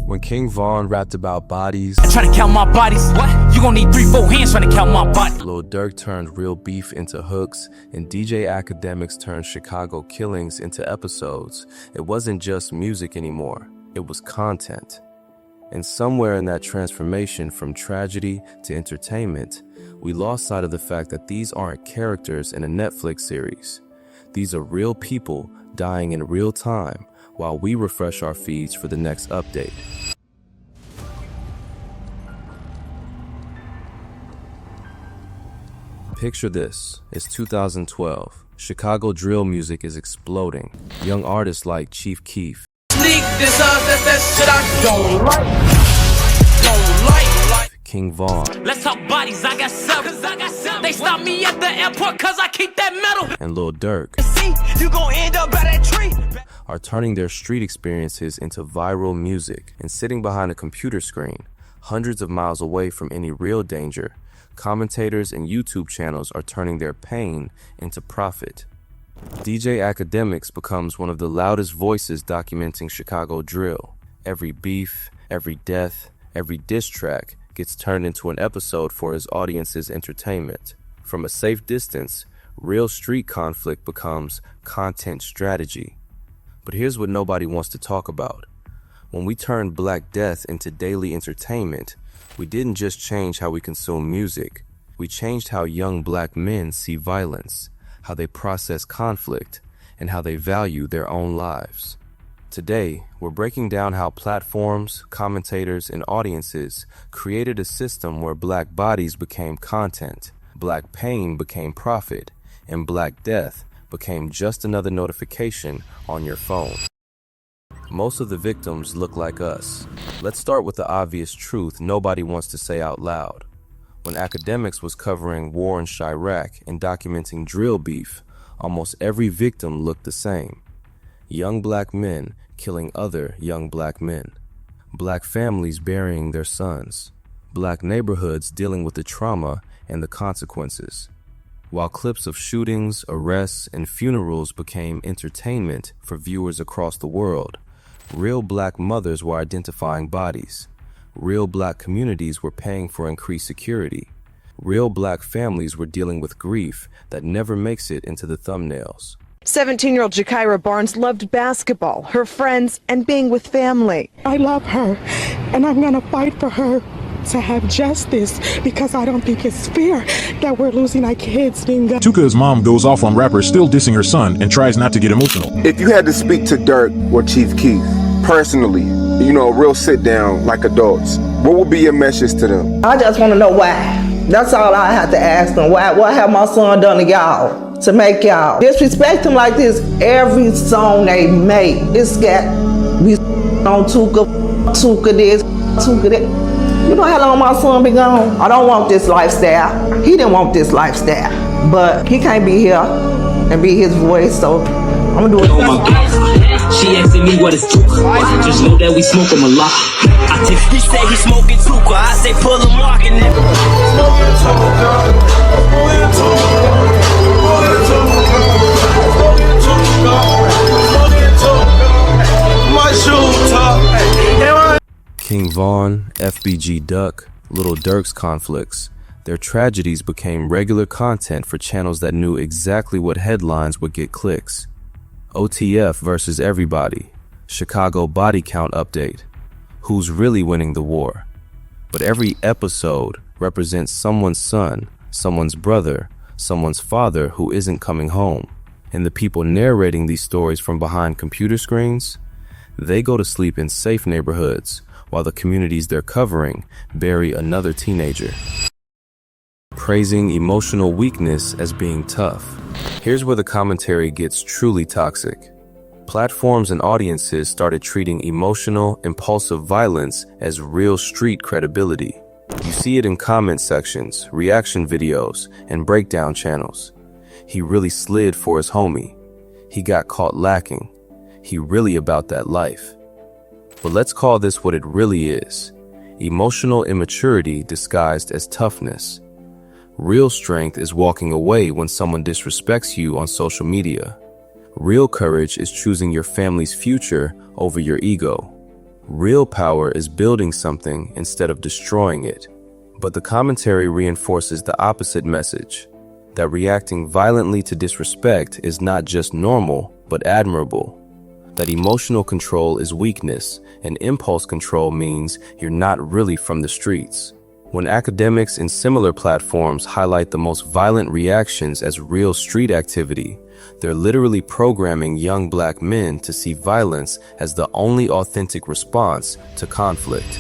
When King Von rapped about bodies, trying to count my bodies. What? You gon' need 3-4 hands trying to count my body. Lil Durk turned real beef into hooks, and DJ Akademiks turned Chicago killings into episodes. It wasn't just music anymore, it was content. And somewhere in that transformation from tragedy to entertainment, we lost sight of the fact that these aren't characters in a Netflix series. These are real people dying in real time while we refresh our feeds for the next update. Picture this, it's 2012. Chicago drill music is exploding. Young artists like Chief Keef, King Von, let's talk bodies, I got seven. They stop me at the airport cause I keep that metal. and Lil Durk See, you gon' end up by that tree. are turning their street experiences into viral music. And sitting behind a computer screen, hundreds of miles away from any real danger, commentators and YouTube channels are turning their pain into profit. DJ Akademiks becomes one of the loudest voices documenting Chicago drill. Every beef, every death, every diss track gets turned into an episode for his audience's entertainment. From a safe distance, real street conflict becomes content strategy. But here's what nobody wants to talk about. When we turned Black Death into daily entertainment, we didn't just change how we consume music. We changed how young black men see violence, how they process conflict, and how they value their own lives. Today, we're breaking down how platforms, commentators, and audiences created a system where black bodies became content, black pain became profit, and black death became just another notification on your phone. Most of the victims look like us. Let's start with the obvious truth nobody wants to say out loud. When Akademiks was covering war in Chiraq and documenting drill beef, almost every victim looked the same. Young black men killing other young black men. Black families burying their sons. Black neighborhoods dealing with the trauma and the consequences. While clips of shootings, arrests, and funerals became entertainment for viewers across the world, real black mothers were identifying bodies. Real black communities were paying for increased security. Real black families were dealing with grief that never makes it into the thumbnails. 17-year-old Jakira Barnes loved basketball, her friends, and being with family. I love her, and I'm gonna fight for her to have justice because I don't think it's fair that we're losing our kids being gunned. Tuka's mom goes off on rappers still dissing her son and tries not to get emotional. If you had to speak to Durk or Chief Keef personally, you know, a real sit down like adults, what would be your message to them? I just want to know why. That's all I have to ask them. Why? What have my son done to y'all to make y'all disrespect him like this? Every song they make, it's got we on Tuka this, Tuka that. You know how long my son been gone? I don't want this lifestyle. He didn't want this lifestyle, but he can't be here and be his voice, so I'm gonna do it. She asking me what is Tuka. Just know that we smoke him a lot. He say he smoking Tuka. I say pull a mark and nigga. Smoking Tuka. Smoking Tuka. Smoking Tuka. My shoes top. King Von, FBG Duck, Lil Durk's conflicts, their tragedies became regular content for channels that knew exactly what headlines would get clicks. OTF versus everybody, Chicago body count update, who's really winning the war. But every episode represents someone's son, someone's brother, someone's father who isn't coming home. And the people narrating these stories from behind computer screens, they go to sleep in safe neighborhoods, while the communities they're covering bury another teenager. Praising emotional weakness as being tough. Here's where the commentary gets truly toxic. Platforms and audiences started treating emotional, impulsive violence as real street credibility. You see it in comment sections, reaction videos, and breakdown channels. He really slid for his homie. He got caught lacking. He really about that life. But let's call this what it really is. Emotional immaturity disguised as toughness. Real strength is walking away when someone disrespects you on social media. Real courage is choosing your family's future over your ego. Real power is building something instead of destroying it. But the commentary reinforces the opposite message, that reacting violently to disrespect is not just normal, but admirable. That emotional control is weakness, and impulse control means you're not really from the streets. When academics in similar platforms highlight the most violent reactions as real street activity, they're literally programming young black men to see violence as the only authentic response to conflict.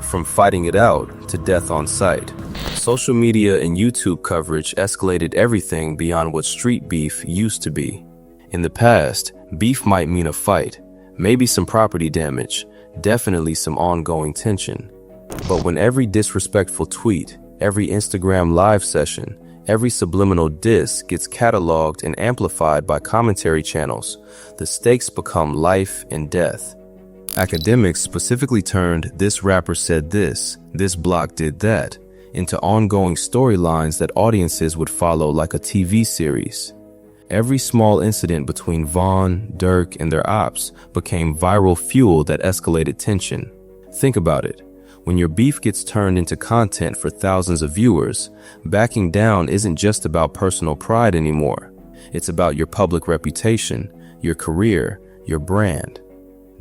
From fighting it out to death on sight, social media and YouTube coverage escalated everything beyond what street beef used to be. In the past, beef might mean a fight, maybe some property damage, definitely some ongoing tension. But when every disrespectful tweet, every Instagram live session, every subliminal diss gets cataloged and amplified by commentary channels, the stakes become life and death. Akademiks specifically turned "this rapper said this block did that" into ongoing storylines that audiences would follow like a TV series. Every small incident between Von, Durk, and their ops became viral fuel that escalated tension. Think about it. When your beef gets turned into content for thousands of viewers, backing down isn't just about personal pride anymore. It's about your public reputation, your career, your brand.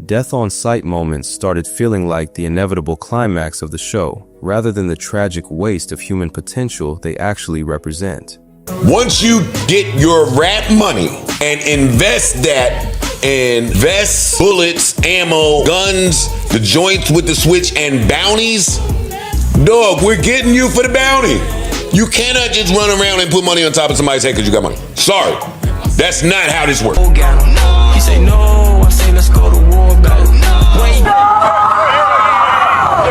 Death on sight moments started feeling like the inevitable climax of the show, rather than the tragic waste of human potential they actually represent. Once you get your rap money and invest that in vests, bullets, ammo, guns, the joints with the switch, and bounties, dog, we're getting you for the bounty. You cannot just run around and put money on top of somebody's head because you got money. Sorry, that's not how this works. He say no, I say let's go to war back.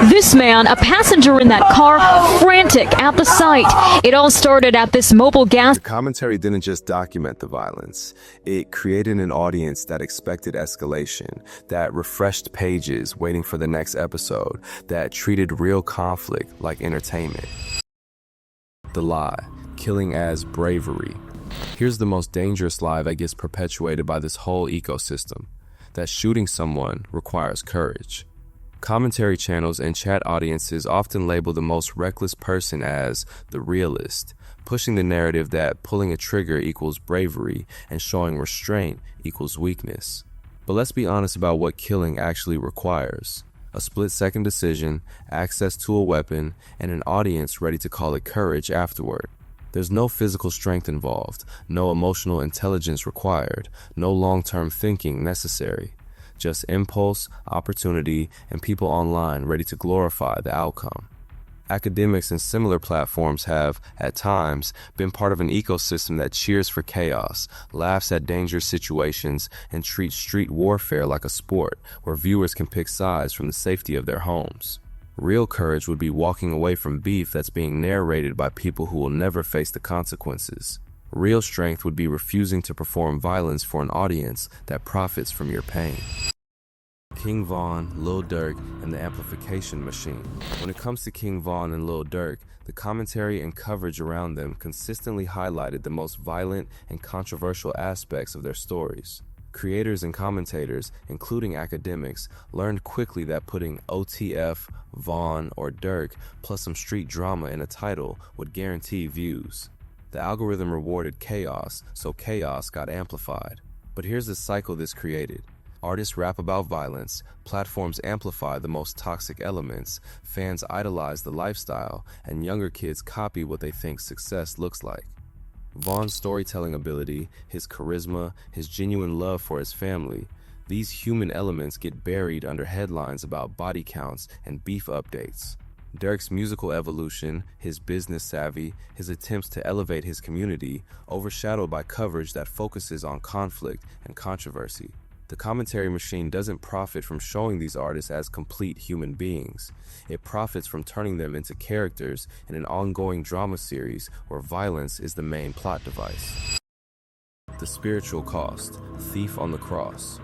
This man, a passenger in that car, frantic at the sight. It all started at this mobile gas. The commentary didn't just document the violence. It created an audience that expected escalation, that refreshed pages waiting for the next episode, that treated real conflict like entertainment. The lie, killing as bravery. Here's the most dangerous lie that gets perpetuated by this whole ecosystem, that shooting someone requires courage. Commentary channels and chat audiences often label the most reckless person as the realist, pushing the narrative that pulling a trigger equals bravery and showing restraint equals weakness. But let's be honest about what killing actually requires. A split-second decision, access to a weapon, and an audience ready to call it courage afterward. There's no physical strength involved, no emotional intelligence required, no long-term thinking necessary. Just impulse, opportunity, and people online ready to glorify the outcome. Akademiks and similar platforms have, at times, been part of an ecosystem that cheers for chaos, laughs at dangerous situations, and treats street warfare like a sport where viewers can pick sides from the safety of their homes. Real courage would be walking away from beef that's being narrated by people who will never face the consequences. Real strength would be refusing to perform violence for an audience that profits from your pain. King Von, Lil Durk, and the amplification machine. When it comes to King Von and Lil Durk, the commentary and coverage around them consistently highlighted the most violent and controversial aspects of their stories. Creators and commentators, including Akademiks, learned quickly that putting OTF, Von, or Durk plus some street drama in a title would guarantee views. The algorithm rewarded chaos, so chaos got amplified. But here's the cycle this created. Artists rap about violence, platforms amplify the most toxic elements, fans idolize the lifestyle, and younger kids copy what they think success looks like. Von's storytelling ability, his charisma, his genuine love for his family, these human elements get buried under headlines about body counts and beef updates. Durk's musical evolution, his business savvy, his attempts to elevate his community, overshadowed by coverage that focuses on conflict and controversy. The commentary machine doesn't profit from showing these artists as complete human beings. It profits from turning them into characters in an ongoing drama series where violence is the main plot device. The spiritual cost, thief on the cross.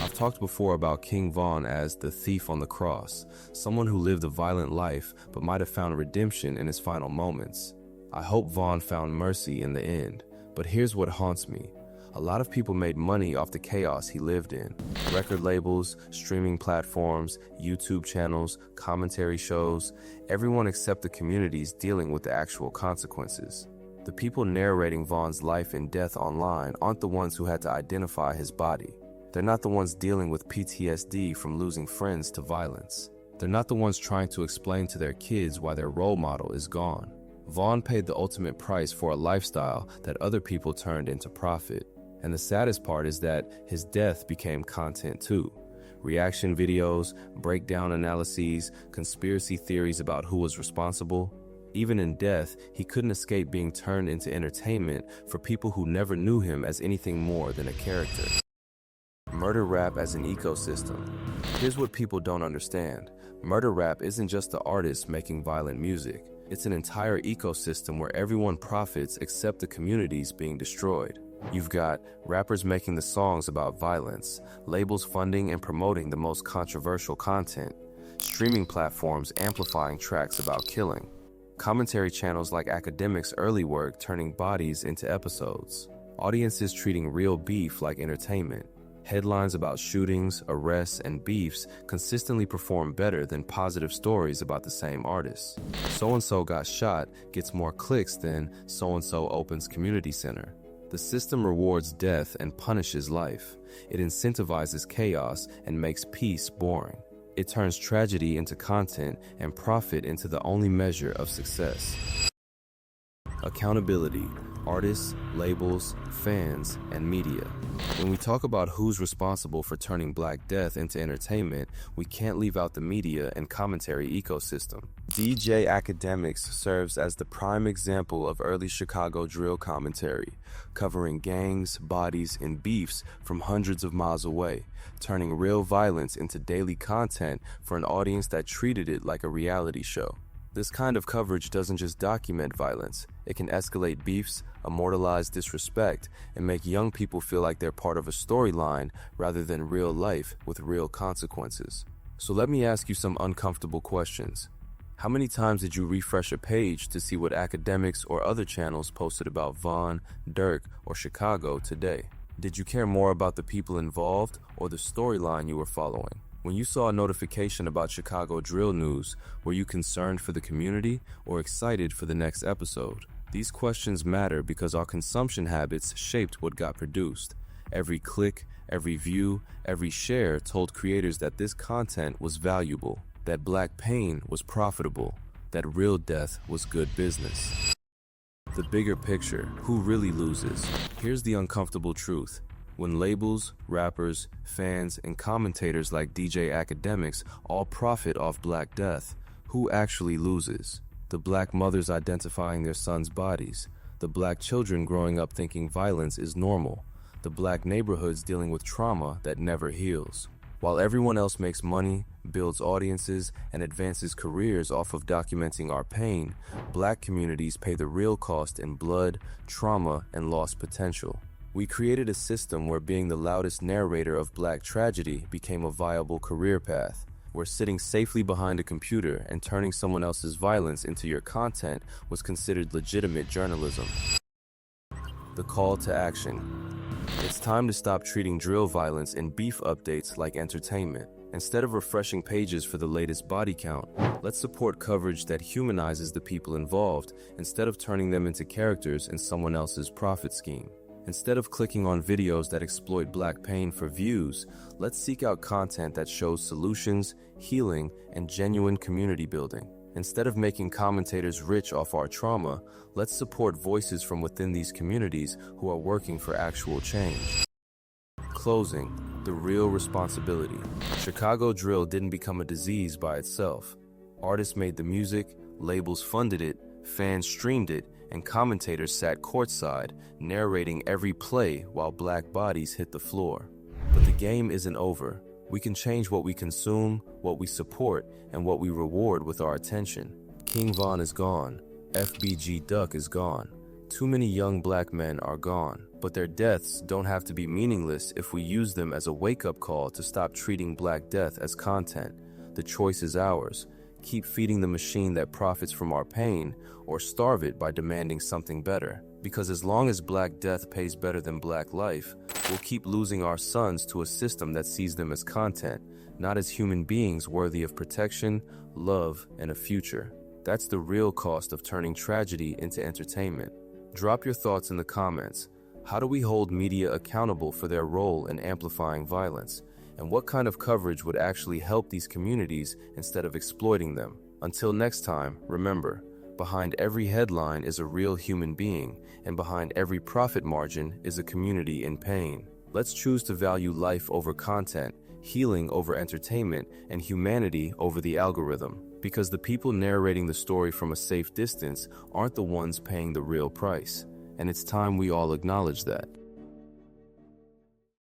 I've talked before about King Von as the thief on the cross, someone who lived a violent life but might have found redemption in his final moments. I hope Von found mercy in the end, but here's what haunts me. A lot of people made money off the chaos he lived in. Record labels, streaming platforms, YouTube channels, commentary shows, everyone except the communities dealing with the actual consequences. The people narrating Vaughn's life and death online aren't the ones who had to identify his body. They're not the ones dealing with PTSD from losing friends to violence. They're not the ones trying to explain to their kids why their role model is gone. Vaughn paid the ultimate price for a lifestyle that other people turned into profit. And the saddest part is that his death became content too. Reaction videos, breakdown analyses, conspiracy theories about who was responsible. Even in death, he couldn't escape being turned into entertainment for people who never knew him as anything more than a character. Murder rap as an ecosystem. Here's what people don't understand. Murder rap isn't just the artist making violent music. It's an entire ecosystem where everyone profits except the communities being destroyed. You've got rappers making the songs about violence, labels funding and promoting the most controversial content, streaming platforms amplifying tracks about killing, commentary channels like Akademiks' early work turning bodies into episodes, audiences treating real beef like entertainment. Headlines about shootings, arrests, and beefs consistently perform better than positive stories about the same artists. So-and-so got shot gets more clicks than so-and-so opens community center. The system rewards death and punishes life. It incentivizes chaos and makes peace boring. It turns tragedy into content and profit into the only measure of success. Accountability. Artists, labels, fans, and media. When we talk about who's responsible for turning Black Death into entertainment, we can't leave out the media and commentary ecosystem. DJ Akademiks serves as the prime example of early Chicago drill commentary, covering gangs, bodies, and beefs from hundreds of miles away, turning real violence into daily content for an audience that treated it like a reality show. This kind of coverage doesn't just document violence, it can escalate beefs, immortalize disrespect, and make young people feel like they're part of a storyline rather than real life with real consequences. So let me ask you some uncomfortable questions. How many times did you refresh a page to see what Akademiks or other channels posted about Vaughn, Durk, or Chicago today? Did you care more about the people involved or the storyline you were following? When you saw a notification about Chicago drill news, were you concerned for the community or excited for the next episode? These questions matter because our consumption habits shaped what got produced. Every click, every view, every share told creators that this content was valuable, that Black pain was profitable, that real death was good business. The bigger picture, who really loses? Here's the uncomfortable truth. When labels, rappers, fans, and commentators like DJ Akademiks all profit off Black Death, who actually loses? The Black mothers identifying their sons' bodies, the Black children growing up thinking violence is normal, the Black neighborhoods dealing with trauma that never heals. While everyone else makes money, builds audiences, and advances careers off of documenting our pain, Black communities pay the real cost in blood, trauma, and lost potential. We created a system where being the loudest narrator of Black tragedy became a viable career path, where sitting safely behind a computer and turning someone else's violence into your content was considered legitimate journalism. The call to action. It's time to stop treating drill violence and beef updates like entertainment. Instead of refreshing pages for the latest body count, let's support coverage that humanizes the people involved instead of turning them into characters in someone else's profit scheme. Instead of clicking on videos that exploit Black pain for views, let's seek out content that shows solutions, healing, and genuine community building. Instead of making commentators rich off our trauma, let's support voices from within these communities who are working for actual change. Closing, the real responsibility. Chicago drill didn't become a disease by itself. Artists made the music, labels funded it, fans streamed it, and commentators sat courtside, narrating every play while Black bodies hit the floor. But the game isn't over. We can change what we consume, what we support, and what we reward with our attention. King Von is gone. FBG Duck is gone. Too many young Black men are gone. But their deaths don't have to be meaningless if we use them as a wake-up call to stop treating Black death as content. The choice is ours. Keep feeding the machine that profits from our pain, or starve it by demanding something better. Because as long as Black Death pays better than Black Life, we'll keep losing our sons to a system that sees them as content, not as human beings worthy of protection, love, and a future. That's the real cost of turning tragedy into entertainment. Drop your thoughts in the comments. How do we hold media accountable for their role in amplifying violence? And what kind of coverage would actually help these communities instead of exploiting them? Until next time, remember, behind every headline is a real human being, and behind every profit margin is a community in pain. Let's choose to value life over content, healing over entertainment, and humanity over the algorithm. Because the people narrating the story from a safe distance aren't the ones paying the real price. And it's time we all acknowledge that.